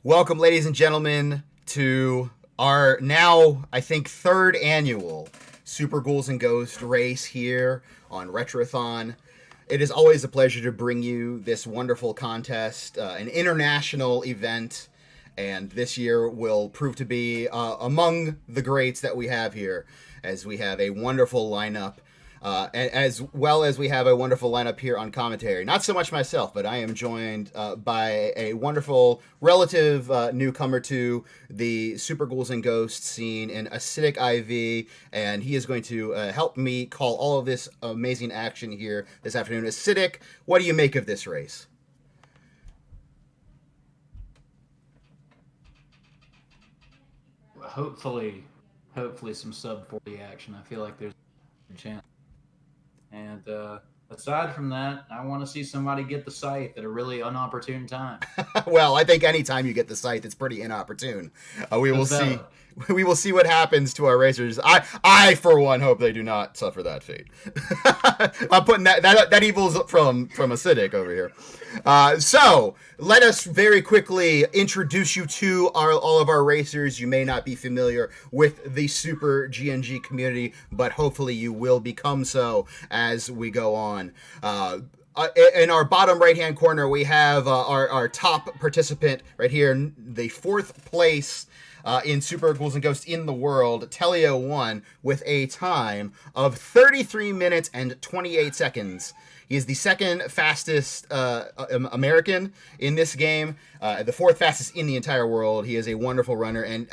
Welcome, ladies and gentlemen, to our now, I think, third annual Super Ghouls and Ghosts race here on RETROTHON. It is always a pleasure to bring you this wonderful contest, an international event, and this year will prove to be among the greats that we have here, as we have a wonderful lineup. As well as we have a wonderful lineup here on commentary. Not so much myself, but I am joined by a wonderful relative newcomer to the Super Ghouls and Ghosts scene in Acidic IV, and he is going to help me call all of this amazing action here this afternoon. Acidic, what do you make of this race? Hopefully, some sub 40 action. I feel like there's a chance. And aside from that, I want to see somebody get the scythe at a really unopportune time. Well, I think anytime you get the scythe, it's pretty inopportune. We will see. We will see what happens to our racers. I for one, hope they do not suffer that fate. I'm putting that evil's from Acidic over here. So let us very quickly introduce you to all of our racers. You may not be familiar with the Super GNG community, but hopefully you will become so as we go on. In our bottom right-hand corner, we have our top participant right here, the fourth place in Super Ghouls and Ghosts in the world, Teleo1, with a time of 33 minutes and 28 seconds. He is the second fastest American in this game, the fourth fastest in the entire world. He is a wonderful runner, and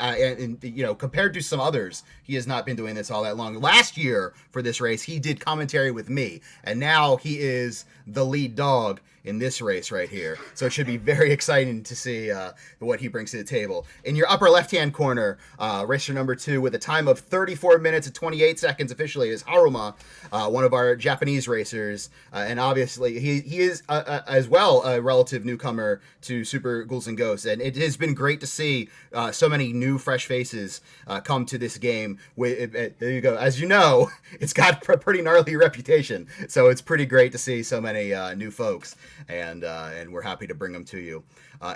you know, compared to some others, he has not been doing this all that long. Last year for this race, he did commentary with me, and now he is the lead dog in this race right here. So it should be very exciting to see what he brings to the table. In your upper left-hand corner, racer number 2 with a time of 34 minutes and 28 seconds officially is Haruma, one of our Japanese racers. And obviously, he is as well a relative newcomer to Super Ghouls and Ghosts. And it has been great to see so many new, fresh faces come to this game. There you go. As you know, it's got a pretty gnarly reputation. So it's pretty great to see so many new folks. And we're happy to bring them to you.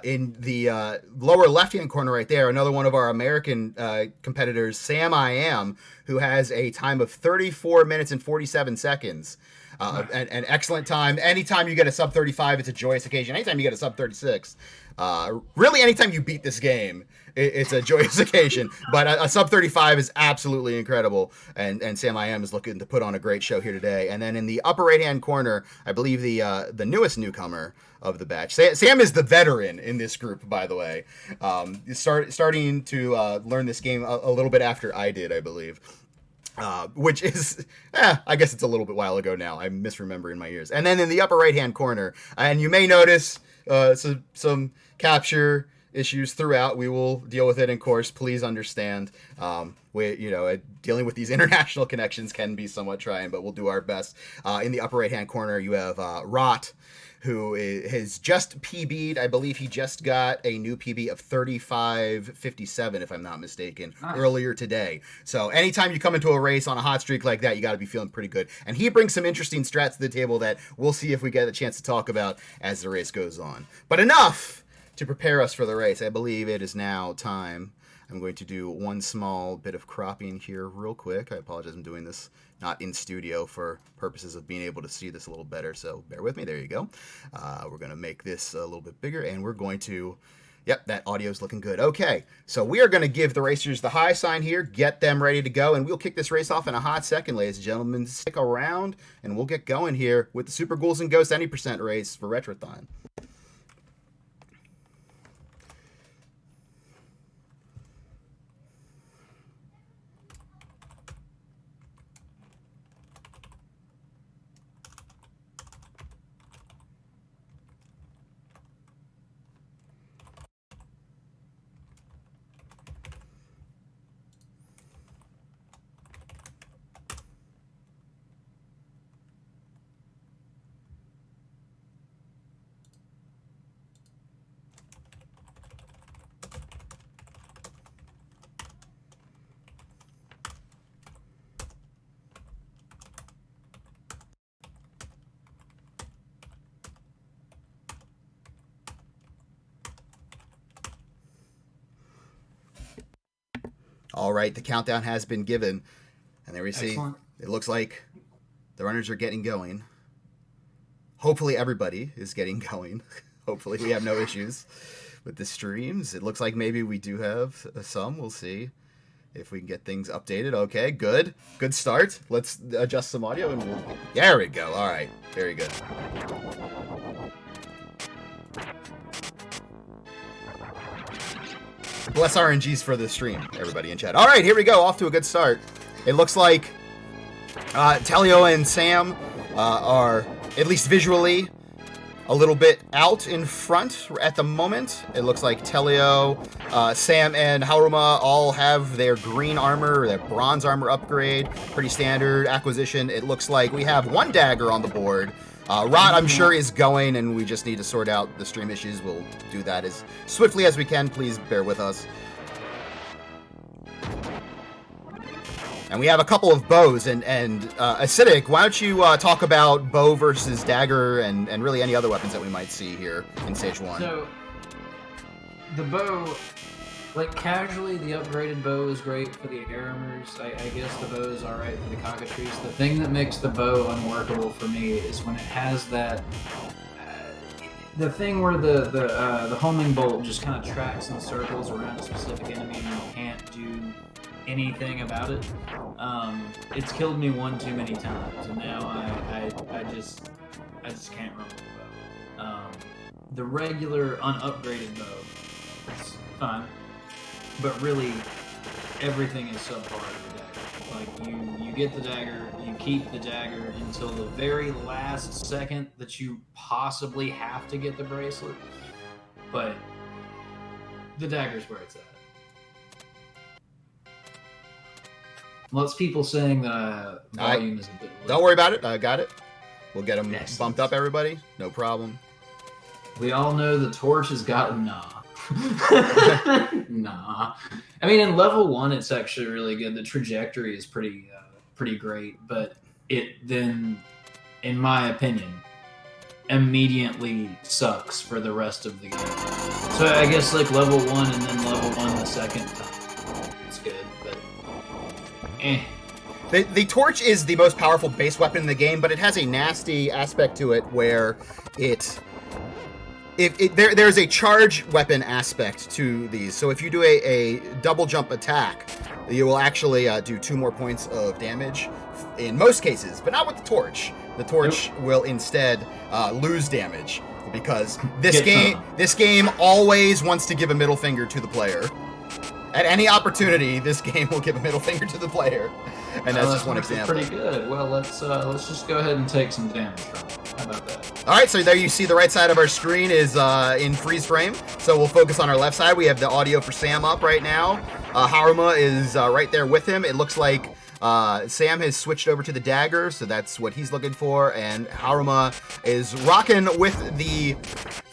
In the lower left-hand corner right there, another one of our American competitors, Sam I Am, who has a time of 34 minutes and 47 seconds. An excellent time. Anytime you get a sub 35, it's a joyous occasion. Anytime you get a sub 36, really anytime you beat this game, it's a joyous occasion. But a sub 35 is absolutely incredible. And Sam I Am is looking to put on a great show here today. And then in the upper right-hand corner, I believe the newest newcomer of the batch. Sam is the veteran in this group, by the way. Starting to learn this game a little bit after I did, I believe. Which is, I guess it's a little bit while ago now. I'm misremembering my years. And then in the upper right-hand corner, and you may notice some capture issues throughout. We will deal with it, in course. Please understand. Dealing with these international connections can be somewhat trying, but we'll do our best. In the upper right-hand corner, you have Rot, who has just PB'd. I believe he just got a new PB of 35:57, if I'm not mistaken, nice, earlier today. So anytime you come into a race on a hot streak like that, you got to be feeling pretty good. And he brings some interesting strats to the table that we'll see if we get a chance to talk about as the race goes on. But enough to prepare us for the race. I believe it is now time. I'm going to do one small bit of cropping here real quick. I apologize, I'm doing this not in studio for purposes of being able to see this a little better, so bear with me. There you go. We're going to make this a little bit bigger, and we're going to, yep, that audio's looking good. Okay, so we are going to give the racers the high sign here, get them ready to go, and we'll kick this race off in a hot second, ladies and gentlemen. Stick around, and we'll get going here with the Super Ghouls and Ghosts Any Percent race for RETROTHON. All right, the countdown has been given. And there we see, Excellent. It looks like the runners are getting going. Hopefully everybody is getting going. Hopefully we have no issues with the streams. It looks like maybe we do have some. We'll see if we can get things updated. Okay, good. Good start. Let's adjust some audio and there we go. All right, very good. Bless RNGs for the stream, everybody in chat. All right, here we go. Off to a good start. It looks like Teleo and Sam are, at least visually, a little bit out in front at the moment. It looks like Teleo, Sam, and Haruma all have their green armor, their bronze armor upgrade. Pretty standard acquisition. It looks like we have one dagger on the board. Rot, I'm sure, is going, and we just need to sort out the stream issues. We'll do that as swiftly as we can. Please bear with us. And we have a couple of bows, and Acidic, why don't you talk about bow versus dagger and really any other weapons that we might see here in Stage 1. So, the bow, like casually, the upgraded bow is great for the armors. I guess the bow is alright for the cockatrice. The thing that makes the bow unworkable for me is when it has that, the thing where the homing bolt just kind of tracks in circles around a specific enemy and you can't do anything about it. It's killed me one too many times, and now I just can't run with the bow. The regular unupgraded bow is fine, but really everything is subpar to the dagger. Like you get the dagger, you keep the dagger until the very last second that you possibly have to get the bracelet, but the dagger's where it's at. Lots of people saying that volume is a bit low. Don't worry about it. I got it. We'll get them bumped up, everybody. No problem. We all know the torch has gotten nah. Nah. I mean, in level 1, it's actually really good. The trajectory is pretty great, but it then, in my opinion, immediately sucks for the rest of the game. So I guess like level 1 and then level 1 the second time. It's good, but The torch is the most powerful base weapon in the game, but it has a nasty aspect to it where there's a charge weapon aspect to these. So if you do a double jump attack, you will actually do 2 more points of damage in most cases, but not with the torch. The torch will instead lose damage because this game always wants to give a middle finger to the player. At any opportunity, this game will give a middle finger to the player, and that's just one example. Pretty good. Well, let's just go ahead and take some damage from it. How about that? All right, so there you see the right side of our screen is in freeze frame. So we'll focus on our left side. We have the audio for Sam up right now. Haruma is right there with him. It looks like Sam has switched over to the dagger, so that's what he's looking for, and Haruma is rocking with the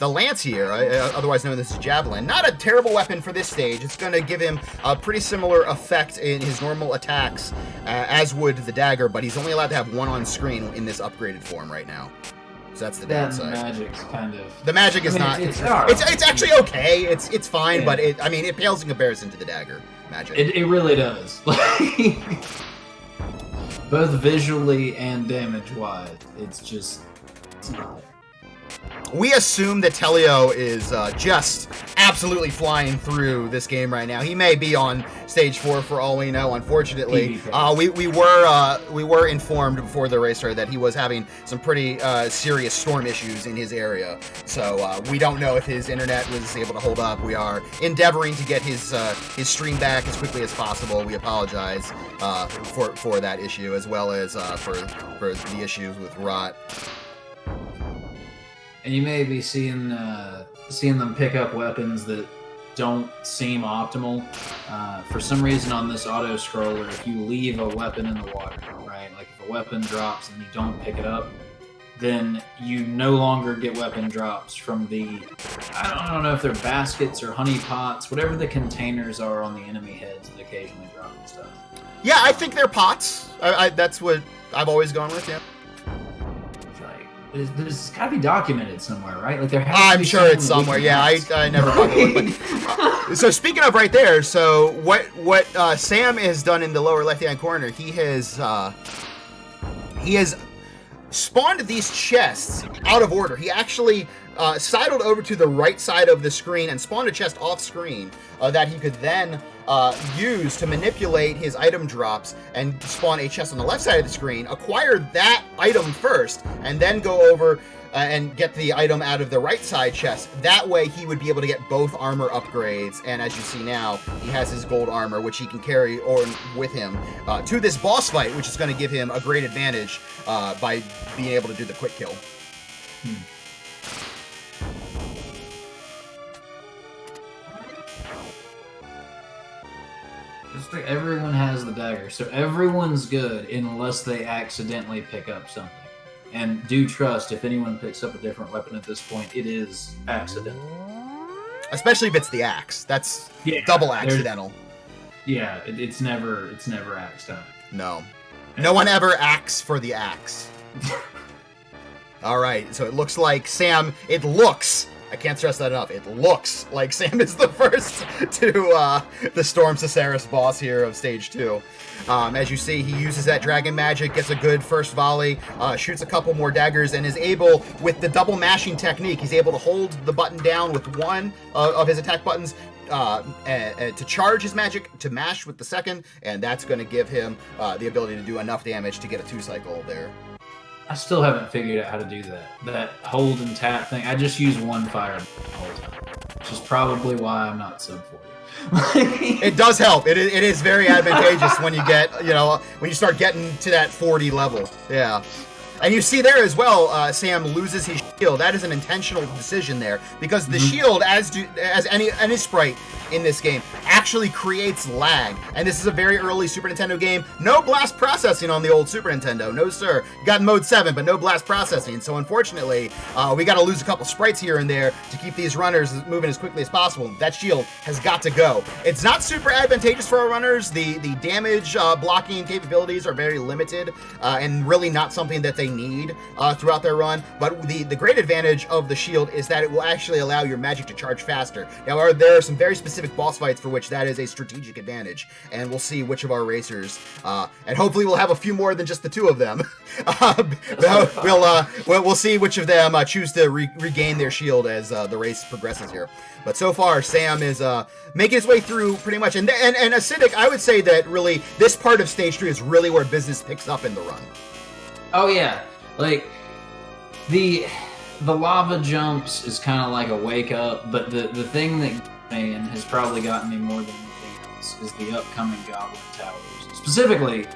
lance here, otherwise known as javelin. Not a terrible weapon for this stage. It's going to give him a pretty similar effect in his normal attacks as would the dagger, but he's only allowed to have one on screen in this upgraded form right now. So that's the downside. That magic's kind of... The magic is not... It's actually okay. It's fine, but it pales in comparison to the dagger magic. It really does. Both visually and damage-wise, it's not there. We assume that Teleo is just absolutely flying through this game right now. He may be on stage 4 for all we know. Unfortunately, we were informed before the race started that he was having some pretty serious storm issues in his area. So we don't know if his internet was able to hold up. We are endeavoring to get his stream back as quickly as possible. We apologize for that issue, as well as for the issues with Rot. And you may be seeing them pick up weapons that don't seem optimal. For some reason on this auto scroller, if you leave a weapon in the water, right? Like if a weapon drops and you don't pick it up, then you no longer get weapon drops from the, I don't know if they're baskets or honey pots, whatever the containers are on the enemy heads that occasionally drop and stuff. Yeah, I think they're pots. That's what I've always gone with, yeah. There's got to be documented somewhere, right? Like there has to I'm be sure it's somewhere. Yeah, I never bothered to look. But so speaking of right there, so what Sam has done in the lower left-hand corner, he has spawned these chests out of order. He actually sidled over to the right side of the screen and spawned a chest off screen that he could then use to manipulate his item drops and spawn a chest on the left side of the screen, acquire that item first, and then go over and get the item out of the right side chest. That way he would be able to get both armor upgrades, and as you see now, he has his gold armor, which he can carry with him to this boss fight, which is going to give him a great advantage by being able to do the quick kill. Just like everyone has the dagger, so everyone's good unless they accidentally pick up something. And do trust, if anyone picks up a different weapon at this point, it is accidental. Especially if it's the axe. That's double accidental. Yeah, it's never accidental. No. No one ever acts for the axe. Alright, so it looks like Sam, I can't stress that enough, it looks like Sam is the first to the Storm Cesaris boss here of Stage 2. As you see, he uses that dragon magic, gets a good first volley, shoots a couple more daggers, and is able, with the double mashing technique, he's able to hold the button down with one of his attack buttons to charge his magic, to mash with the second, and that's going to give him the ability to do enough damage to get a 2-cycle there. I still haven't figured out how to do that. That hold and tap thing. I just use one fire the whole time, which is probably why I'm not sub 40. It does help. It is very advantageous when you get, when you start getting to that 40 level. Yeah. And you see there as well, Sam loses his shield. That is an intentional decision there, because the shield, as any sprite in this game, actually creates lag. And this is a very early Super Nintendo game. No blast processing on the old Super Nintendo. No, sir. Got mode 7, but no blast processing. So unfortunately, we got to lose a couple sprites here and there to keep these runners moving as quickly as possible. That shield has got to go. It's not super advantageous for our runners. The damage blocking capabilities are very limited and really not something that they need throughout their run. But the great advantage of the shield is that it will actually allow your magic to charge faster. Now, there are some very specific boss fights for which that is a strategic advantage, and we'll see which of our racers, and hopefully we'll have a few more than just the two of them. We'll see which of them choose to regain their shield as the race progresses here. But so far, Sam is making his way through pretty much, and Acidic, I would say that really this part of Stage 3 is really where business picks up in the run. Oh yeah, like the lava jumps is kind of like a wake up, but the thing that and has probably gotten me more than anything else is the upcoming Goblin Towers. Specifically,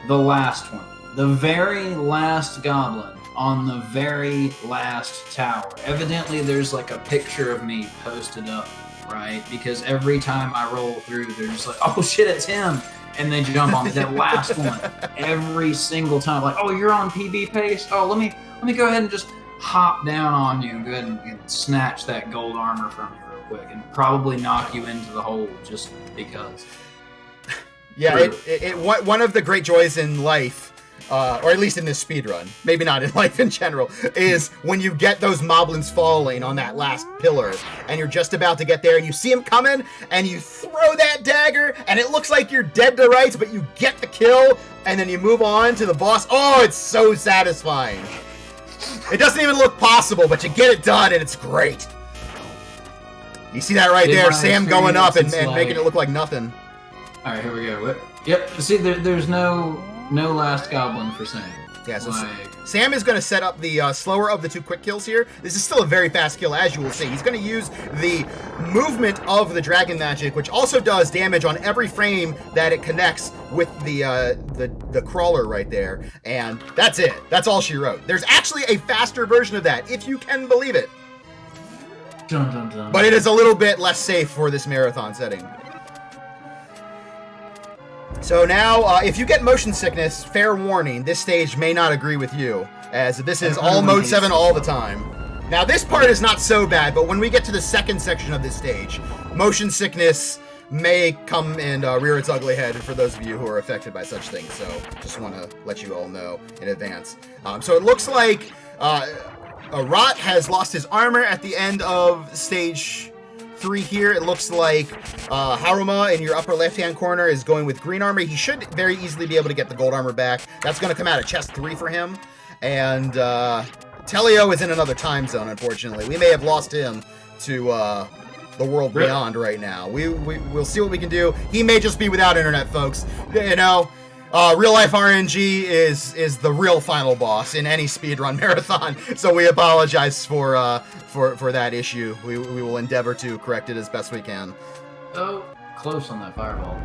the last one. The very last Goblin on the very last tower. Evidently, there's like a picture of me posted up, right? Because every time I roll through, they're just like, oh shit, it's him! And they jump on me. That last one. Every single time. Like, oh, you're on PB pace? Oh, let me go ahead and just hop down on you and go ahead and snatch that gold armor from you quick and probably knock you into the hole just because. Yeah, one of the great joys in life, or at least in this speedrun, maybe not in life in general, is when you get those moblins falling on that last pillar and you're just about to get there and you see him coming and you throw that dagger and it looks like you're dead to rights, but you get the kill and then you move on to the boss. Oh, it's so satisfying. It doesn't even look possible, but you get it done and it's great. You see that right there, Sam going up and making it look like nothing. All right, here we go. Yep. See, there's no last goblin for Sam. Yeah, so Sam is going to set up the slower of the two quick kills here. This is still a very fast kill, as you will see. He's going to use the movement of the dragon magic, which also does damage on every frame that it connects with the crawler right there. And that's it. That's all she wrote. There's actually a faster version of that, if you can believe it. Dun, dun, dun. But it is a little bit less safe for this marathon setting. So now, if you get motion sickness, fair warning, this stage may not agree with you, as this is all mode 7 all the time. Now, this part is not so bad, but when we get to the second section of this stage, motion sickness may come and rear its ugly head for those of you who are affected by such things, so just want to let you all know in advance. So it looks like Rot has lost his armor at the end of stage 3 here. It looks like Haruma in your upper left-hand corner is going with green armor. He should very easily be able to get the gold armor back. That's going to come out of chest 3 for him. And Teleo is in another time zone, unfortunately. We may have lost him to the world beyond right now. We'll see what we can do. He may just be without internet, folks. You know, real life RNG is the real final boss in any speedrun marathon. So we apologize for that issue. We will endeavor to correct it as best we can. Oh, close on that fireball.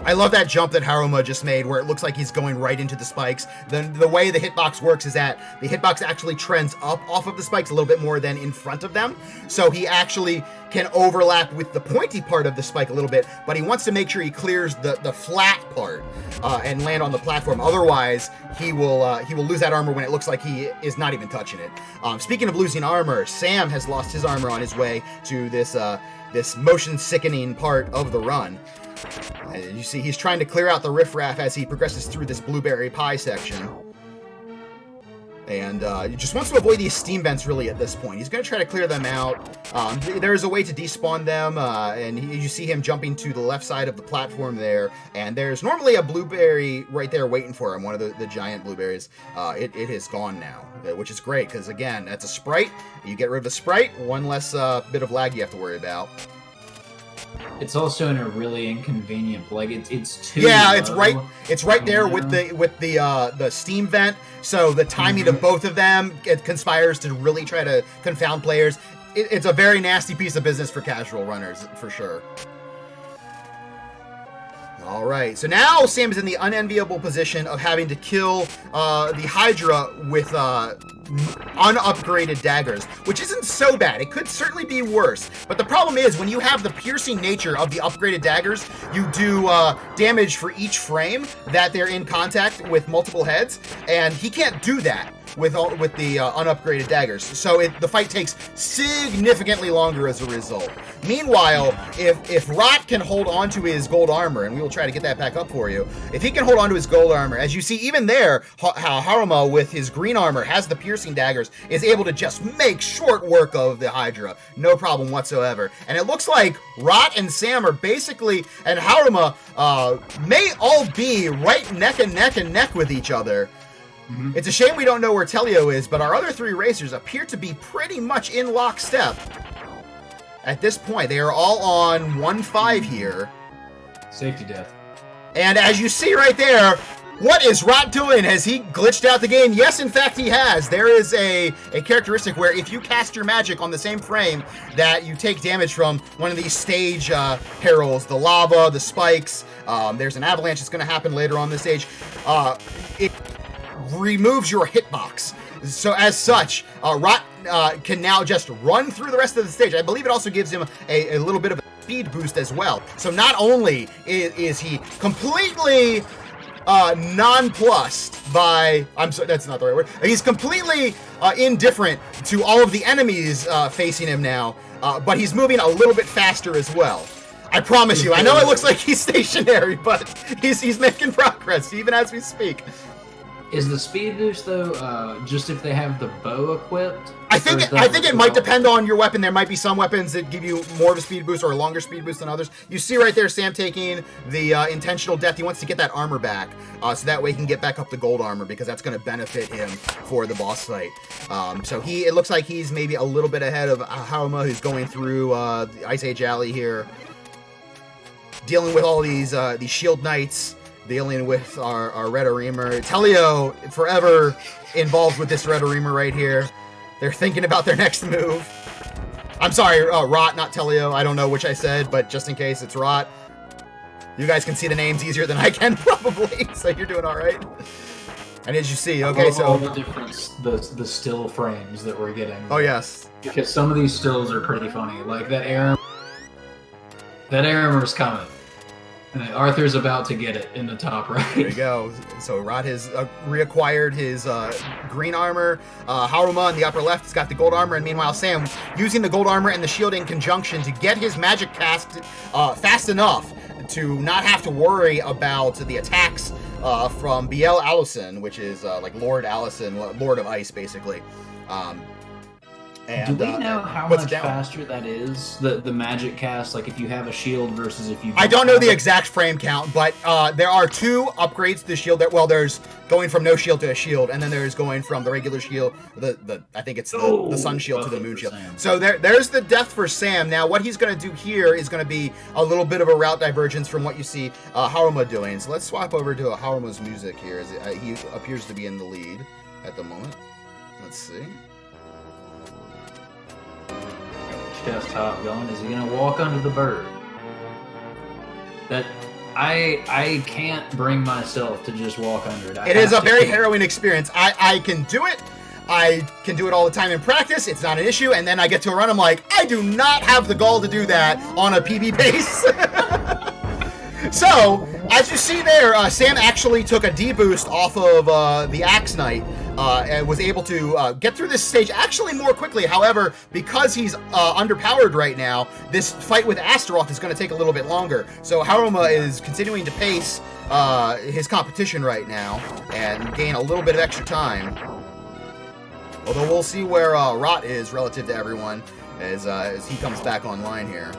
I love that jump that Haruma just made where it looks like he's going right into the spikes. The way the hitbox works is that the hitbox actually trends up off of the spikes a little bit more than in front of them. So he actually can overlap with the pointy part of the spike a little bit, but he wants to make sure he clears the flat part and land on the platform. Otherwise, he will lose that armor when it looks like he is not even touching it. Speaking of losing armor, Sam has lost his armor on his way to this motion-sickening part of the run. You see, he's trying to clear out the riffraff as he progresses through this blueberry pie section. And he just wants to avoid these steam vents, really, at this point. He's going to try to clear them out. There's a way to despawn them, and you see him jumping to the left side of the platform there. And there's normally a blueberry right there waiting for him, one of the giant blueberries. It is gone now, which is great, because, again, that's a sprite. You get rid of the sprite, one less bit of lag you have to worry about. It's also in a really inconvenient, like it's too yeah, low. it's right there with the steam vent. So the timing of both of them, it conspires to really try to confound players. It's a very nasty piece of business for casual runners, for sure. All right, so now Sam is in the unenviable position of having to kill the Hydra with unupgraded daggers, which isn't so bad. It could certainly be worse. But the problem is, when you have the piercing nature of the upgraded daggers, you do damage for each frame that they're in contact with multiple heads, and he can't do that with the unupgraded daggers. So the fight takes significantly longer as a result. Meanwhile, if Rot can hold on to his gold armor, and we will try to get that back up for you, if he can hold on to his gold armor, as you see even there, how Haruma with his green armor has the piercing daggers, is able to just make short work of the Hydra. No problem whatsoever. And it looks like Rot and Sam are basically, and Haruma may all be right neck and neck with each other. It's a shame we don't know where Teleo is, but our other 3 racers appear to be pretty much in lockstep. At this point, they are all on 1-5 here. Safety death. And as you see right there, what is Rot doing? Has he glitched out the game? Yes, in fact, he has. There is a characteristic where if you cast your magic on the same frame that you take damage from one of these stage perils, the lava, the spikes, there's an avalanche that's going to happen later on this stage, it removes your hitbox. So as such, Rot can now just run through the rest of the stage. I believe it also gives him a little bit of a speed boost as well. So not only is he completely nonplussed by, I'm sorry, that's not the right word. He's completely indifferent to all of the enemies facing him now, but he's moving a little bit faster as well. I promise you. I know it looks like he's stationary, but he's making progress even as we speak. Is the speed boost though just if they have the bow equipped? I think it might depend on your weapon. There might be some weapons that give you more of a speed boost or a longer speed boost than others. You see right there Sam taking the intentional death. He wants to get that armor back so that way he can get back up the gold armor because that's going to benefit him for the boss fight. So it looks like he's maybe a little bit ahead of Haruma, who's going through the Ice Age Alley here, dealing with all these shield knights, dealing with our Red Reamer. Teleo forever involved with this Red Reamer right here. They're thinking about their next move. I'm sorry, Rot, not Teleo. I don't know which I said, but just in case, it's Rot. You guys can see the names easier than I can, probably, so you're doing all right. And as you see, okay, so all the different the still frames that we're getting. Oh yes, because some of these stills are pretty funny. Like that Aramar's coming. And Arthur's about to get it in the top right. There you go. So Rot has reacquired his green armor. Haruma in the upper left has got the gold armor, and meanwhile Sam using the gold armor and the shield in conjunction to get his magic cast fast enough to not have to worry about the attacks from BL Allison, which is like Lord Allison, Lord of Ice, basically. And, do we know how much faster that is? The magic cast, like if you have a shield versus if you... I don't know the exact frame count, but there are 2 upgrades to the shield. Well, there's going from no shield to a shield, and then there's going from the regular shield, I think it's the sun shield to the moon shield. So there's the death for Sam. Now, what he's going to do here is going to be a little bit of a route divergence from what you see Haruma doing. So let's swap over to Haruma's music here. As he appears to be in the lead at the moment. Let's see. Chest top going. Is he gonna walk under the bird? That I can't bring myself to just walk under it. It is a very harrowing experience. I can do it. I can do it all the time in practice. It's not an issue. And then I get to a run. I'm like, I do not have the gall to do that on a PB base. So, as you see there, Sam actually took a D-boost off of the Axe Knight and was able to get through this stage actually more quickly. However, because he's underpowered right now, this fight with Astaroth is going to take a little bit longer. So Haruma is continuing to pace his competition right now and gain a little bit of extra time. Although we'll see where Rot is relative to everyone as he comes back online here.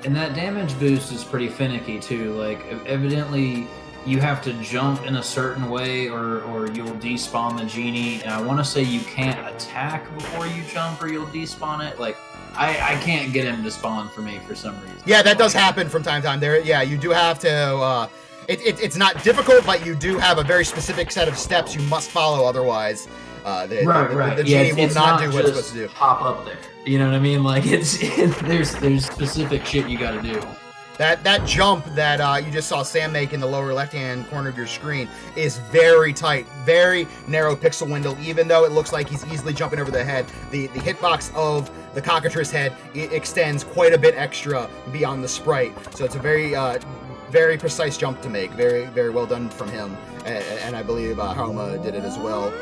And that damage boost is pretty finicky too. Like, evidently you have to jump in a certain way or you'll despawn the genie. And I want to say you can't attack before you jump or you'll despawn it. Like, I can't get him to spawn for me for some reason. Yeah, that does happen from time to time. Yeah, you do have to... It's not difficult, but you do have a very specific set of steps you must follow. Otherwise, the genie will not do what it's supposed to do. Pop up there. You know what I mean? Like, there's specific shit you got to do. That jump that you just saw Sam make in the lower left-hand corner of your screen is very tight, very narrow pixel window. Even though it looks like he's easily jumping over the head, the hitbox of the cockatrice head extends quite a bit extra beyond the sprite. So it's a very precise jump to make. Very, very well done from him. And I believe Haruma did it as well.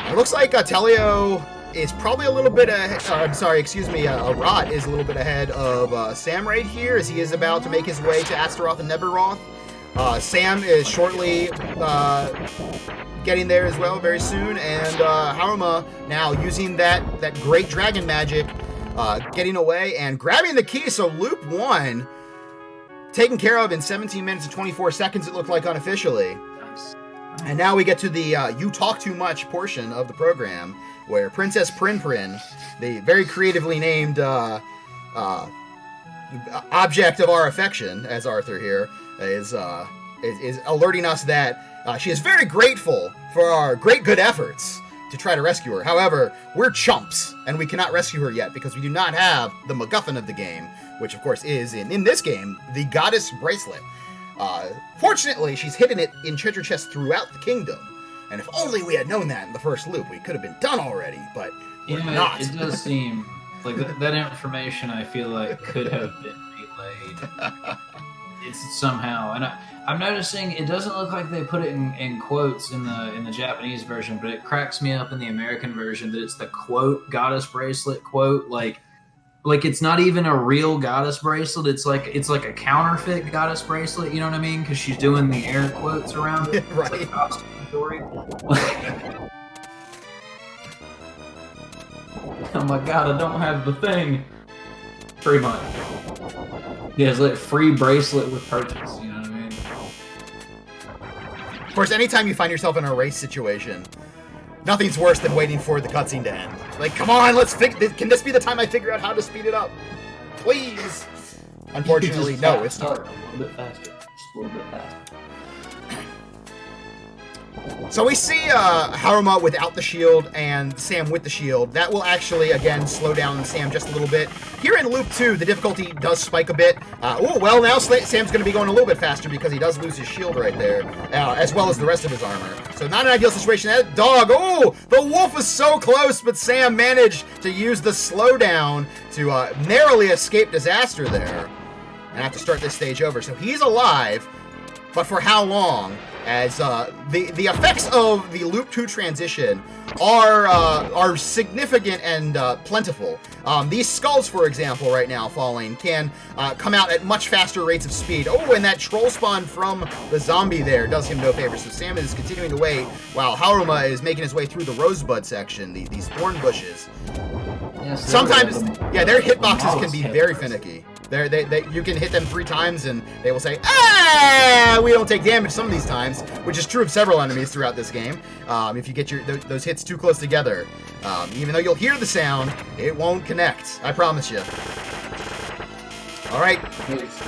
It looks like Teleo is probably a little bit ahead. Rot is a little bit ahead of Sam right here as he is about to make his way to Astaroth and Neberoth. Sam is shortly getting there as well, very soon. And Haruma now using that great dragon magic, getting away and grabbing the key. So loop 1 taken care of in 17 minutes and 24 seconds, it looked like unofficially. Nice. And now we get to the You Talk Too Much portion of the program, where Princess Prin Prin, the very creatively named object of our affection, as Arthur here, is alerting us that she is very grateful for our great good efforts to try to rescue her. However, we're chumps, and we cannot rescue her yet because we do not have the MacGuffin of the game, which of course is, in this game, the Goddess Bracelet. Fortunately, she's hidden it in treasure chests throughout the kingdom. And if only we had known that in the first loop, we could have been done already, but we're not. It does seem like that information, I feel like, could have been relayed. It's somehow, and I'm noticing it doesn't look like they put it in quotes in the Japanese version, but it cracks me up in the American version that it's the quote Goddess Bracelet quote, like it's not even a real goddess bracelet. It's like a counterfeit goddess bracelet. You know what I mean? Because she's doing the air quotes around it. Right. It's like costume story. Oh my god! I don't have the thing. Pretty much. Yeah, it's like free bracelet with purchase. You know what I mean? Of course, anytime you find yourself in a race situation, nothing's worse than waiting for the cutscene to end. Like, come on, can this be the time I figure out how to speed it up? Please! Unfortunately, no, it's not. A little bit faster. Just a little bit faster. So we see Haruma without the shield and Sam with the shield. That will actually, again, slow down Sam just a little bit. Here in Loop 2, the difficulty does spike a bit. Well, now Sam's going to be going a little bit faster because he does lose his shield right there, as well as the rest of his armor. So not an ideal situation. That dog, the wolf was so close, but Sam managed to use the slowdown to narrowly escape disaster there and have to start this stage over. So he's alive, but for how long? as the effects of the Loop 2 transition are significant and plentiful. These skulls, for example, right now falling, can come out at much faster rates of speed. Oh, and that troll spawn from the zombie there does him no favor. So Sam is continuing to wait while Haruma is making his way through the rosebud section, these thorn bushes. Yes, Sometimes, yeah, their hitboxes can be very finicky. You can hit them 3 times and they will say, "Ah, we don't take damage some of these times," which is true of several enemies throughout this game. If you get those hits too close together, even though you'll hear the sound, it won't connect. I promise you. All right. It's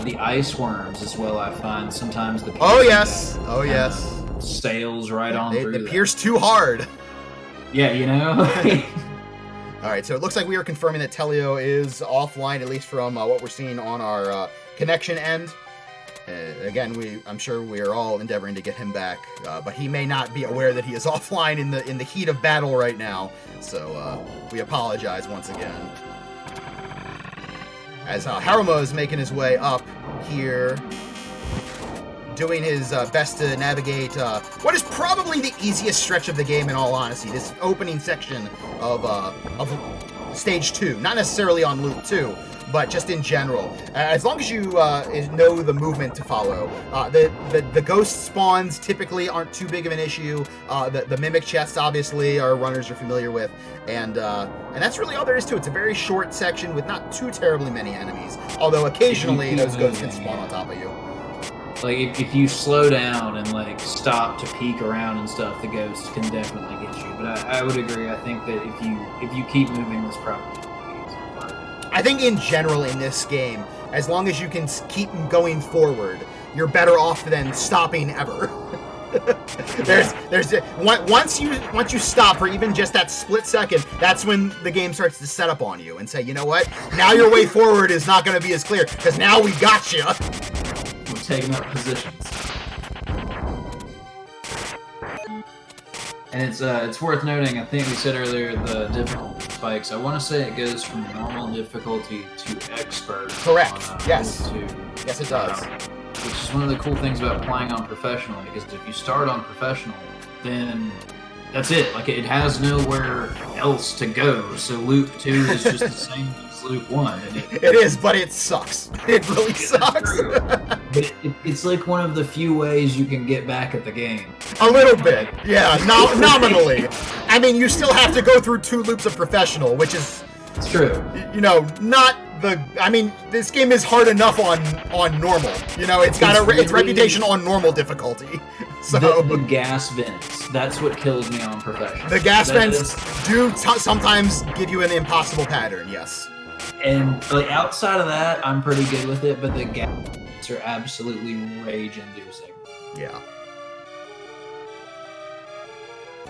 the ice worms as well. I find sometimes the oh yes, sails right on through. They pierce too hard. Yeah, you know. All right, so it looks like we are confirming that Teleo is offline, at least from what we're seeing on our connection end. Again, I'm sure we are all endeavoring to get him back, but he may not be aware that he is offline in the heat of battle right now. So we apologize once again. As Haruma is making his way up here, doing his best to navigate what is probably the easiest stretch of the game, in all honesty. This opening section of Stage 2. Not necessarily on Loop 2, but just in general. As long as you know the movement to follow. The ghost spawns typically aren't too big of an issue. The mimic chests, obviously, our runners are familiar with. And that's really all there is to it. It's a very short section with not too terribly many enemies. Although occasionally those ghosts can spawn on top of you. Like, if you slow down and, like, stop to peek around and stuff, the ghosts can definitely get you. But I would agree. I think that if you keep moving, this probably is part. I think in general in this game, as long as you can keep going forward, you're better off than stopping ever. Once you stop for even just that split second, that's when the game starts to set up on you and say, you know what? Now your way forward is not going to be as clear, because now we got you. We're taking up positions. And it's worth noting, I think we said earlier, the difficulty spikes. I want to say it goes from normal difficulty to expert. Correct. Yes. Yes, it does. Which is one of the cool things about playing on professional, because if you start on professional, then that's it. Like, it has nowhere else to go. So Loop 2 is just the same as Loop 1. And it is, but it sucks. It really sucks. But it's like one of the few ways you can get back at the game. A little bit, yeah, nominally. I mean, you still have to go through 2 loops of professional, which is... It's true. You know, not the... I mean, this game is hard enough on normal. You know, it's got its reputation on normal difficulty. So the gas vents, that's what kills me on professional. The gas vents do sometimes give you an impossible pattern, yes. And like, outside of that, I'm pretty good with it, but the gas vents are absolutely rage-inducing. Yeah.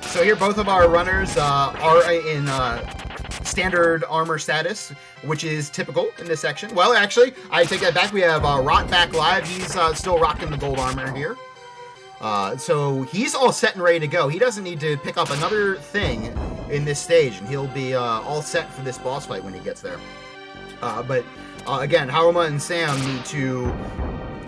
So here, both of our runners are in standard armor status, which is typical in this section. Well, actually, I take that back. We have Rot back live. He's still rocking the gold armor here. So he's all set and ready to go. He doesn't need to pick up another thing in this stage, and he'll be all set for this boss fight when he gets there. But again, Haruma and Sam need to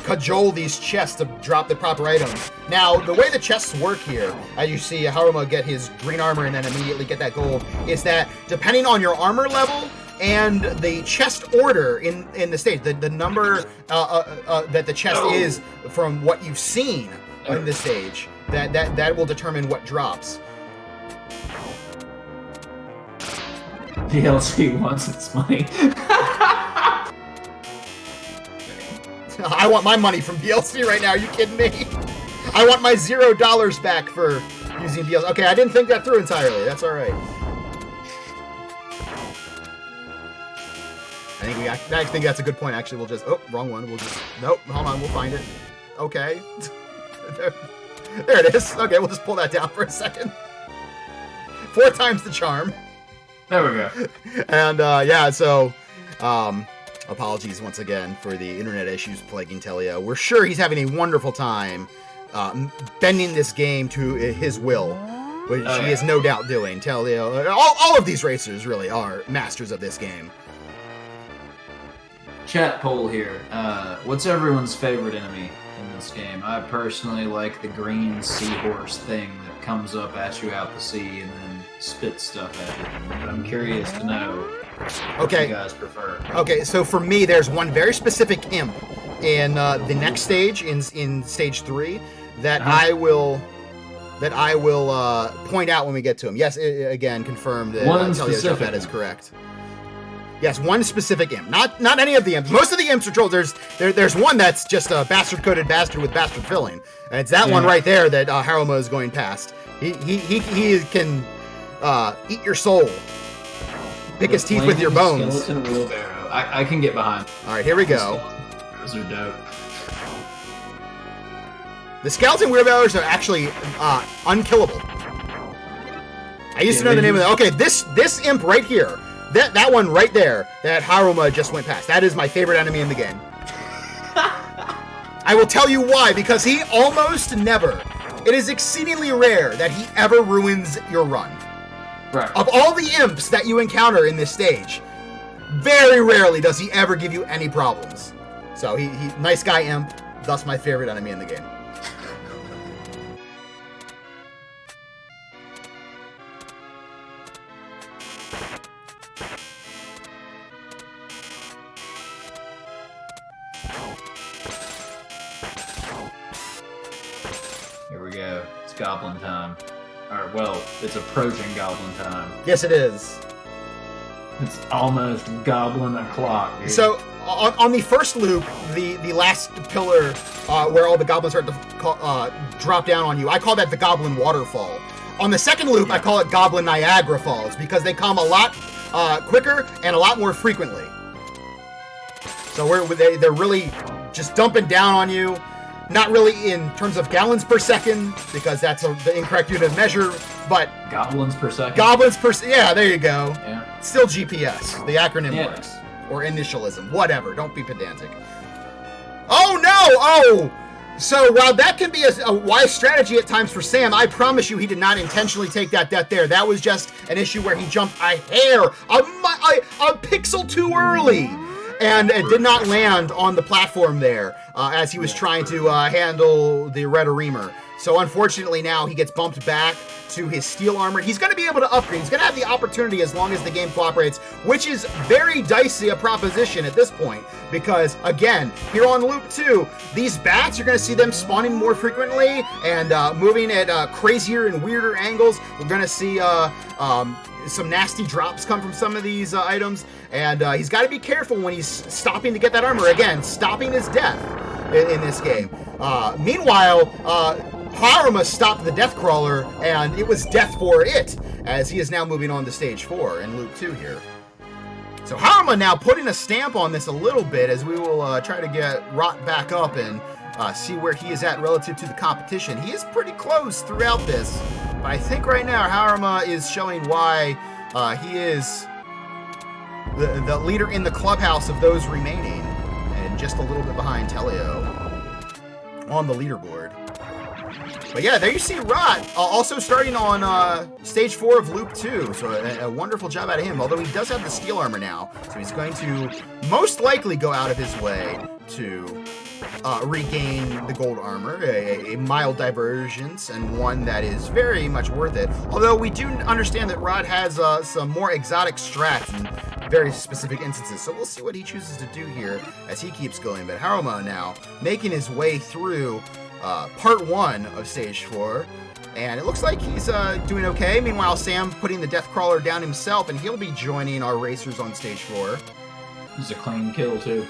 cajole these chests to drop the proper items. Now, the way the chests work here, as you see Haruma get his green armor and then immediately get that gold, is that depending on your armor level and the chest order in the stage, the number that the chest is from what you've seen in the stage, that will determine what drops. DLC wants its money. I want my money from DLC right now. Are you kidding me? I want my $0 back for using DLC. Okay, I didn't think that through entirely. That's all right. I think that's a good point. Actually, we'll just... Oh, wrong one. We'll just... Nope, hold on. We'll find it. Okay. There it is. Okay, we'll just pull that down for a second. 4 times the charm. There we go. And, yeah, so... apologies once again for the internet issues plaguing Teleo. We're sure he's having a wonderful time bending this game to his will, which he is no doubt doing. Teleo, all of these racers really are masters of this game. Chat poll here. What's everyone's favorite enemy? in this game. I personally like the green seahorse thing that comes up at you out the sea and then spits stuff at you. I'm curious to know what you guys prefer. Okay, so for me, there's one very specific imp in the next stage, in stage 3, that I will point out when we get to him. Yes, again, confirmed. Teleo1 that is correct. Yes, one specific imp. Not any of the imps. Most of the imps are trolls. There's one that's just a bastard-coated bastard with bastard filling. And it's that one right there that Haruma is going past. He can eat your soul. Pick his teeth with your bones. Skeleton wheelbarrow. I can get behind. All right, here we go. Those are dope. The skeleton wheelbarrows are actually unkillable. I used to know the name of that. Okay, this imp right here, that one right there, that Haruma just went past. That is my favorite enemy in the game. I will tell you why, because he almost never. It is exceedingly rare that he ever ruins your run. Right. Of all the imps that you encounter in this stage, very rarely does he ever give you any problems. So he nice guy imp, thus my favorite enemy in the game. Here we go. It's goblin time. Or, well, it's approaching goblin time. Yes, it is. It's almost goblin o'clock, dude. So, on the first loop, the last pillar where all the goblins start to drop down on you, I call that the Goblin Waterfall. On the second loop, I call it Goblin Niagara Falls, because they come a lot quicker and a lot more frequently. So they're really just dumping down on you. Not really in terms of gallons per second, because that's the incorrect unit of measure, but... Goblins per second? Goblins per... Yeah, there you go. Yeah. Still GPS. The acronym works. Or initialism. Whatever. Don't be pedantic. Oh, no! Oh! So, while that can be a wise strategy at times for Sam, I promise you he did not intentionally take that death there. That was just an issue where he jumped a hair, a pixel too early, and it did not land on the platform there as he was trying to handle the red reamer. So unfortunately now he gets bumped back to his steel armor. He's going to be able to upgrade. He's going to have the opportunity as long as the game cooperates, which is very dicey a proposition at this point, because again, here on Loop 2, these bats, you're going to see them spawning more frequently and moving at crazier and weirder angles. We're going to see some nasty drops come from some of these items, and he's got to be careful when he's stopping to get that armor. Again, stopping is death in this game. Meanwhile, Haruma stopped the Death Crawler, and it was death for it, as he is now moving on to stage 4 in Loop 2 here. So Haruma now putting a stamp on this a little bit, as we will try to get Rot back up and see where he is at relative to the competition. He is pretty close throughout this, but I think right now Haruma is showing why he is the leader in the clubhouse of those remaining, and just a little bit behind Teleo on the leaderboard. But yeah, there you see Rot also starting on stage 4 of Loop 2, so a wonderful job out of him, although he does have the steel armor now, so he's going to most likely go out of his way to regain the gold armor, a mild divergence, and one that is very much worth it. Although we do understand that Rod has some more exotic strats in very specific instances, so we'll see what he chooses to do here as he keeps going. But Haruma now making his way through part 1 of stage 4, and it looks like he's doing okay. Meanwhile, Sam putting the Death Crawler down himself, and he'll be joining our racers on stage 4. It's a clean kill, too.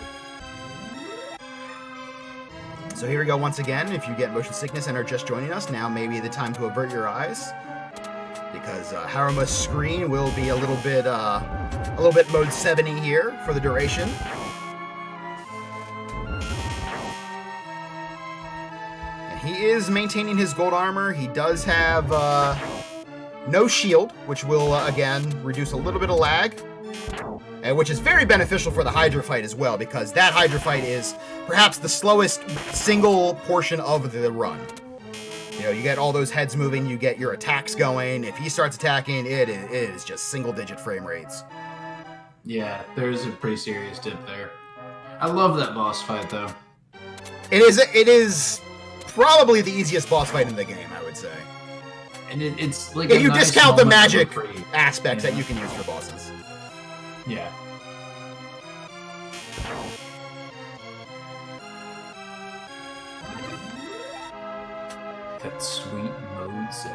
So here we go once again. If you get motion sickness and are just joining us, now may be the time to avert your eyes, because Haruma's screen will be a little bit mode 70 here for the duration. And he is maintaining his gold armor. He does have no shield, which will again reduce a little bit of lag. And which is very beneficial for the Hydra fight as well, because that Hydra fight is perhaps the slowest single portion of the run. You know, you get all those heads moving, you get your attacks going. If he starts attacking, it is just single-digit frame rates. Yeah, there's a pretty serious dip there. I love that boss fight, though. It is probably the easiest boss fight in the game, I would say. And it's like if you nice discount the moment of magic reprieve, aspects yeah. that you can use for bosses. Yeah. That sweet mode set.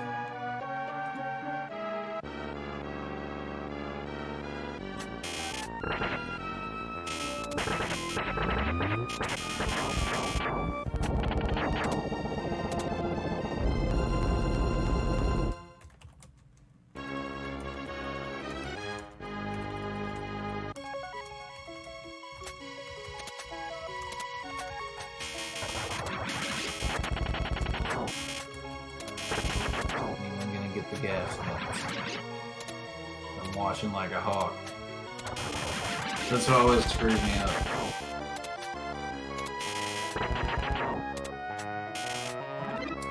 I'm gonna get the gas nuts. I'm watching like a hawk. That's what always screws me up.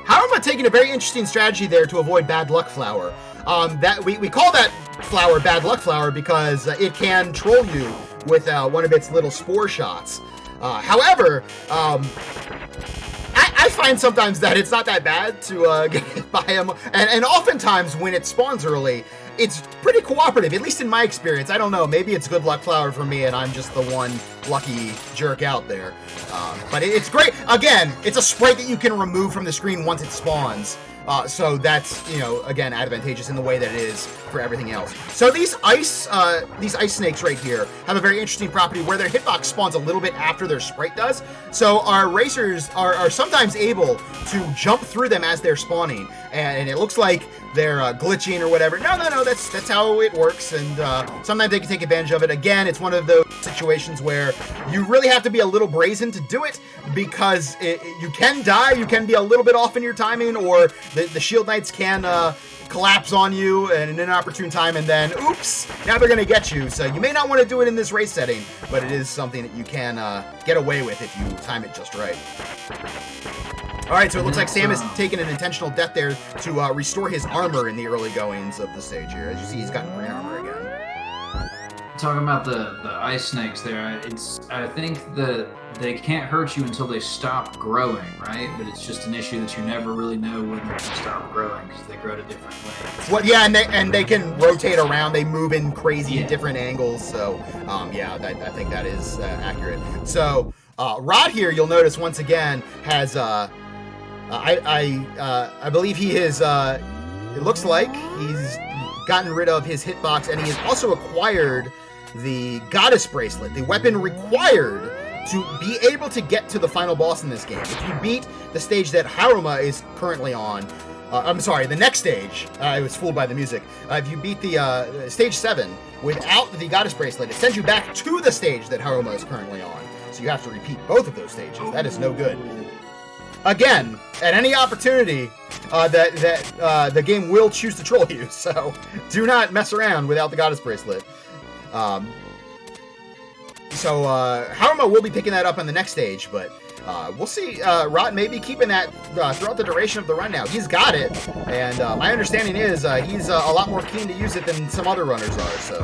Haruma taking a very interesting strategy there to avoid Bad Luck Flower. That we call that flower Bad Luck Flower because it can troll you with one of its little spore shots. However, I find sometimes that it's not that bad to get hit by him, and oftentimes when it spawns early, it's pretty cooperative, at least in my experience. I don't know, maybe it's good luck flower for me and I'm just the one lucky jerk out there. But it's great. Again, it's a sprite that you can remove from the screen once it spawns. So that's, you know, again, advantageous in the way that it is for everything else. So these ice snakes right here have a very interesting property where their hitbox spawns a little bit after their sprite does. So our racers are sometimes able to jump through them as they're spawning, and it looks like they're glitching or whatever. No, that's how it works, and sometimes they can take advantage of it. Again, it's one of those situations where you really have to be a little brazen to do it, because you can die, you can be a little bit off in your timing, or the Shield Knights can collapse on you in an inopportune time, and then, oops, now they're going to get you. So you may not want to do it in this race setting, but it is something that you can get away with if you time it just right. All right, so it looks like Sam is taking an intentional death there to restore his armor in the early goings of the stage here. As you see, he's gotten green armor again. Talking about the ice snakes there, I think that they can't hurt you until they stop growing, right? But it's just an issue that you never really know when they're going to stop growing because they grow to different lengths. Well, yeah, and they can rotate around. They move in crazy different angles. So, yeah, I think that is accurate. So, Rod here, you'll notice once again has I believe he is. It looks like he's gotten rid of his hitbox, and he has also acquired the Goddess Bracelet, the weapon required to be able to get to the final boss in this game. If you beat the stage that Haruma is currently on, I'm sorry, the next stage, I was fooled by the music. If you beat the stage 7 without the Goddess Bracelet, it sends you back to the stage that Haruma is currently on. So you have to repeat both of those stages. That is no good. Again, at any opportunity, the game will choose to troll you, so do not mess around without the Goddess Bracelet. So Haruma will be picking that up on the next stage, but we'll see. Rot may be keeping that throughout the duration of the run now. He's got it, and my understanding is he's a lot more keen to use it than some other runners are, so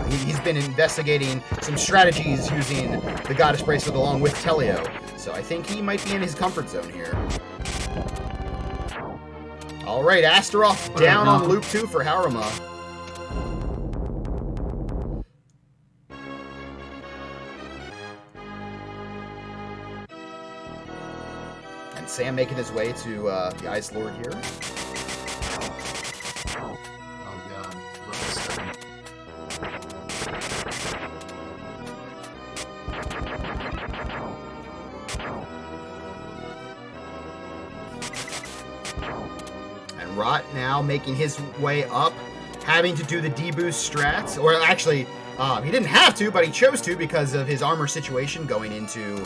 he's been investigating some strategies using the Goddess Bracelet along with Teleo, so I think he might be in his comfort zone here. Alright, Astaroth down on loop 2 for Haruma. And Sam making his way to the Ice Lord here. Oh god, love this thing. Rot now making his way up, having to do the deboost strats, or actually, he didn't have to, but he chose to because of his armor situation going into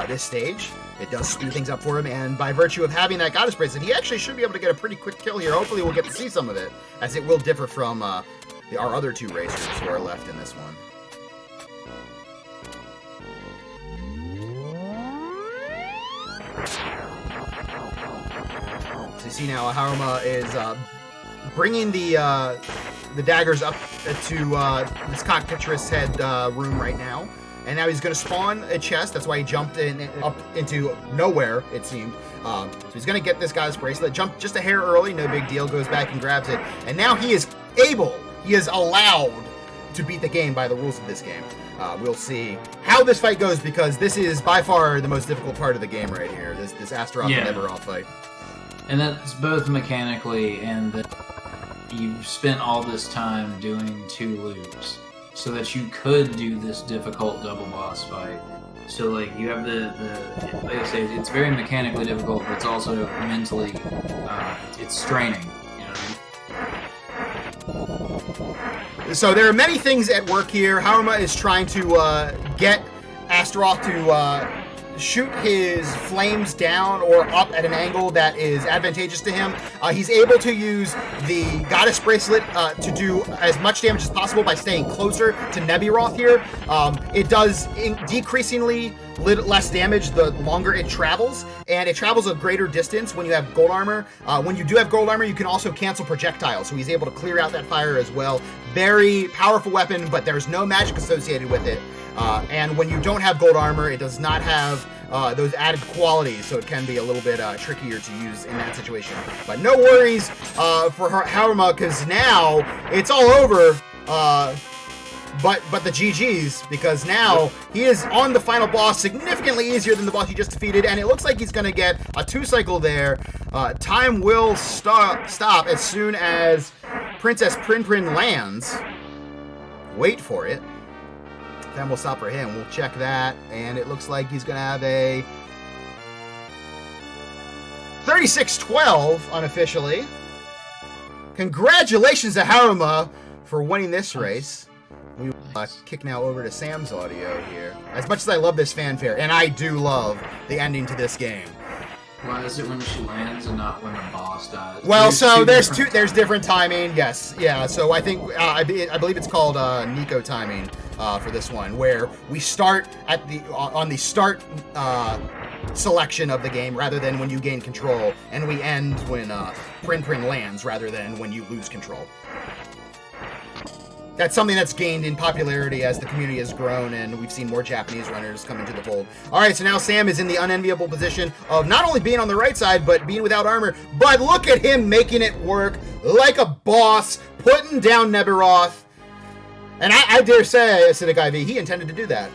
this stage. It does speed things up for him, and by virtue of having that Goddess Bracelet, he actually should be able to get a pretty quick kill here. Hopefully we'll get to see some of it, as it will differ from our other two racers who are left in this one. So you see now Haruma is bringing the daggers up to this cockatrice head room right now. and now he's going to spawn a chest. That's why he jumped up into nowhere, it seemed. So he's going to get this guy's bracelet. Jumped just a hair early, no big deal. Goes back and grabs it, and now he is allowed to beat the game by the rules of this game. We'll see how this fight goes, because this is by far the most difficult part of the game right here. This Astaroth and Neberoth fight. And that's both mechanically and that you've spent all this time doing 2 loops so that you could do this difficult double boss fight. So like you have the like I say, it's very mechanically difficult, but it's also mentally it's straining. You know what I mean? So there are many things at work here. Haruma is trying to get Astaroth to shoot his flames down or up at an angle that is advantageous to him. He's able to use the Goddess Bracelet to do as much damage as possible by staying closer to Neberoth here. It does decreasingly less damage the longer it travels, and it travels a greater distance when you have gold armor. When you do have gold armor, you can also cancel projectiles, so he's able to clear out that fire as well. Very powerful weapon, but there's no magic associated with it. And when you don't have gold armor, it does not have those added qualities, so it can be a little bit trickier to use in that situation. But no worries for Haruma, because now it's all over. But the GG's, because now he is on the final boss, significantly easier than the boss he just defeated, and it looks like he's going to get a 2-cycle there. Time will stop as soon as Princess Prin lands. Wait for it. Time will stop for him. We'll check that, and it looks like he's going to have a 36-12 unofficially. Congratulations to Haruma for winning this race. We will kick now over to Sam's audio here. As much as I love this fanfare, and I do love the ending to this game. Why is it when she lands and not when the boss dies? Well, there's different timing. Yes, yeah. So I think I believe it's called Nico timing for this one, where we start at on the start selection of the game rather than when you gain control, and we end when Prin lands rather than when you lose control. That's something that's gained in popularity as the community has grown, and we've seen more Japanese runners come into the fold. All right, so now Sam is in the unenviable position of not only being on the right side, but being without armor. But look at him making it work like a boss, putting down Neberoth. And I dare say, Acidic IV, he intended to do that.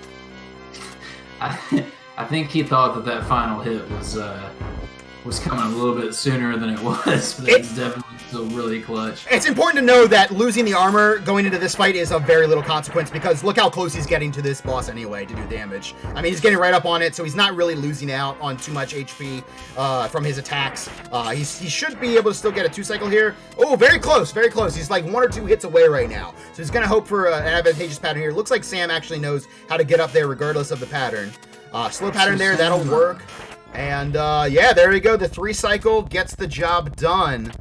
I think he thought that final hit was coming a little bit sooner than it was, but it's definitely still really clutch. It's important to know that losing the armor going into this fight is of very little consequence, because look how close he's getting to this boss anyway to do damage. I mean, he's getting right up on it, so he's not really losing out on too much HP from his attacks. He should be able to still get a 2-cycle here. Oh, very close, very close. He's like 1 or 2 hits away right now. So he's going to hope for an advantageous pattern here. Looks like Sam actually knows how to get up there regardless of the pattern. Slow pattern there, that'll work. And yeah, there we go. The 3-cycle gets the job done.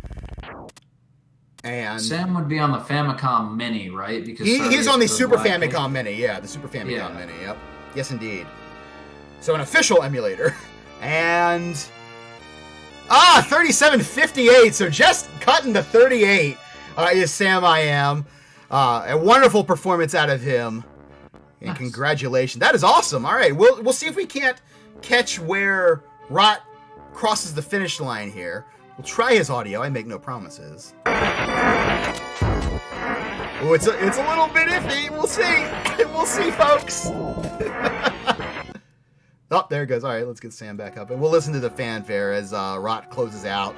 And Sam would be on the Famicom Mini, right? Because he's on the Super Famicom Mini. Yeah, the Super Famicom Mini. Yep. Yes, indeed. So an official emulator. And 3758. So just cutting to 38 is Sam I Am. A wonderful performance out of him. And nice. Congratulations. That is awesome. All right, we'll see if we can't catch where Rot crosses the finish line here. We'll try his audio. I make no promises. Oh, it's a little bit iffy. We'll see. We'll see, folks. Oh, there it goes. All right, let's get Sam back up, and we'll listen to the fanfare as Rot closes out.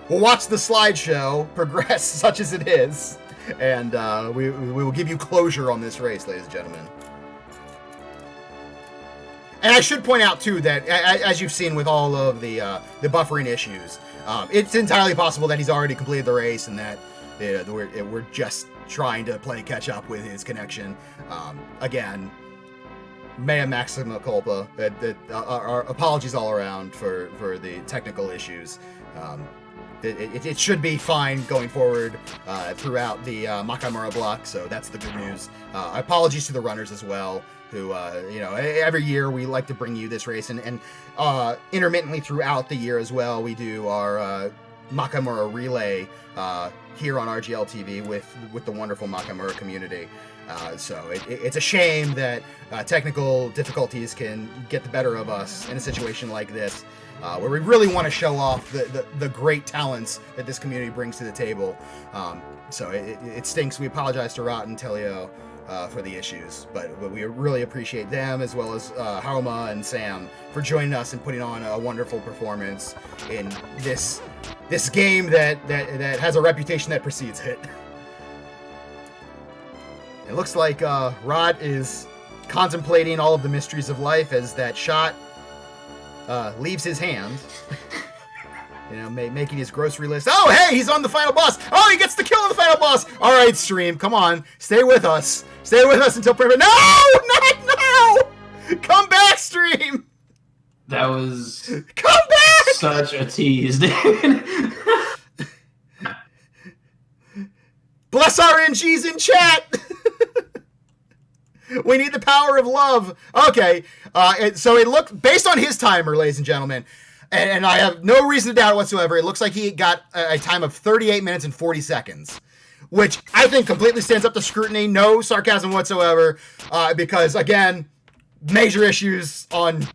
We'll watch the slideshow progress, such as it is, and we will give you closure on this race, ladies and gentlemen. And I should point out, too, that as you've seen with all of the buffering issues, it's entirely possible that he's already completed the race and that we're just trying to play catch up with his connection. Again, mea maxima culpa. Our apologies all around for the technical issues. It should be fine going forward throughout the Makamura block, so that's the good news. Apologies to the runners as well, who, every year we like to bring you this race, and intermittently throughout the year as well, we do our Makamura relay here on RGL TV with the wonderful Makamura community. So it's a shame that technical difficulties can get the better of us in a situation like this, where we really want to show off the great talents that this community brings to the table. So it stinks. We apologize to Rot and Teleo for the issues, but we really appreciate them, as well as Haruma and Sam, for joining us and putting on a wonderful performance in this game that has a reputation that precedes it. It looks like Rod is contemplating all of the mysteries of life as that shot leaves his hand. Making his grocery list. Oh, hey, he's on the final boss. Oh, he gets the kill on the final boss. All right, stream, come on. Stay with us. Stay with us until... No! Not now! Come back, stream! That was... Come back! Such a tease, dude. Bless RNGs in chat! We need the power of love. Okay, so it looked... Based on his timer, ladies and gentlemen... And I have no reason to doubt it whatsoever. It looks like he got a time of 38 minutes and 40 seconds, which I think completely stands up to scrutiny. No sarcasm whatsoever, because, again, major issues on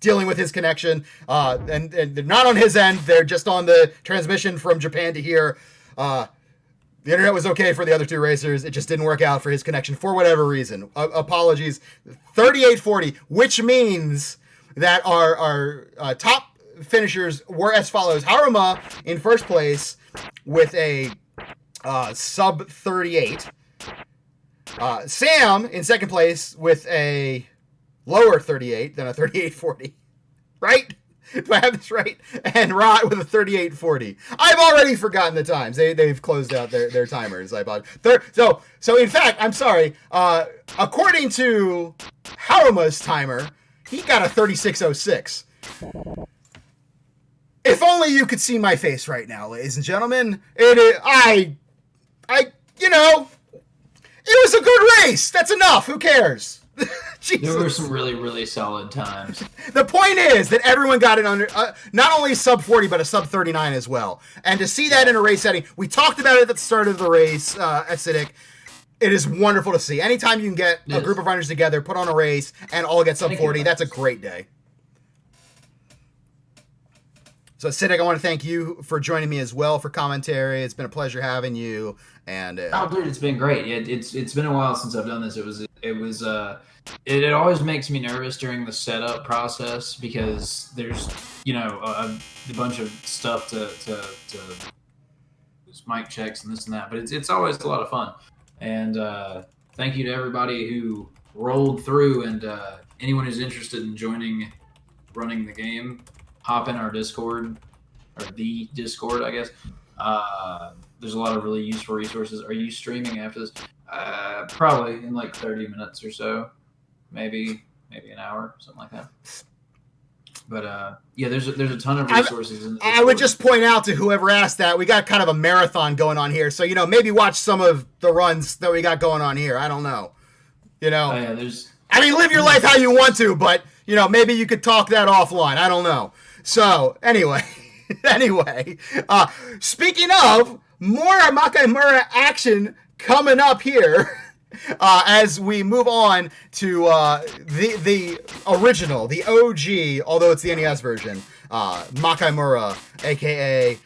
dealing with his connection. And they're not on his end. They're just on the transmission from Japan to here. The internet was okay for the other two racers. It just didn't work out for his connection for whatever reason. Apologies. 38:40, which means... that our top finishers were as follows. Haruma in first place with a sub 38. Sam in second place with a lower 38 than a 38:40. Right? Do I have this right? And Rot with a 38:40. I've already forgotten the times. They've closed out their timers. So in fact, I'm sorry. According to Haruma's timer, he got a 36:06. If only you could see my face right now, ladies and gentlemen. It was a good race. That's enough. Who cares? There were some really, really solid times. The point is that everyone got it under, not only sub 40, but a sub 39 as well. And to see that in a race setting, we talked about it at the start of the race, Acidic. It is wonderful to see. Anytime you can get a group of runners together, put on a race, and all get sub 40, that's a great day. So, Acidic, I want to thank you for joining me as well for commentary. It's been a pleasure having you. And dude, it's been great. It's been a while since I've done this. It always makes me nervous during the setup process because there's a bunch of stuff to mic checks and this and that, but it's always a lot of fun. And thank you to everybody who rolled through, and anyone who's interested in running the game, hop in our Discord, or the Discord, I guess. There's a lot of really useful resources. Are you streaming after this? Probably in like 30 minutes or so, maybe an hour, something like that. But there's a ton of resources. I would just point out to whoever asked that, we got kind of a marathon going on here. So, maybe watch some of the runs that we got going on here. I don't know. Live your life how you want to, but, maybe you could talk that offline. I don't know. So, anyway, speaking of more Makamura action coming up here. As we move on to the original, the OG, although it's the NES version, Makamura, aka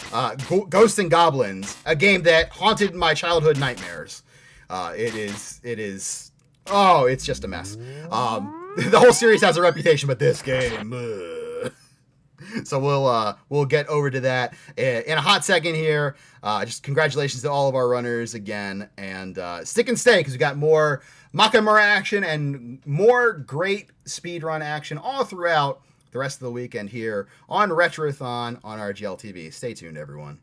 Ghosts and Goblins, a game that haunted my childhood nightmares. It's just a mess. The whole series has a reputation, but this game... So we'll get over to that in a hot second here. Just congratulations to all of our runners again, and stick and stay because we got more Makamura action and more great speedrun action all throughout the rest of the weekend here on RETROTHON on RGL TV. Stay tuned, everyone.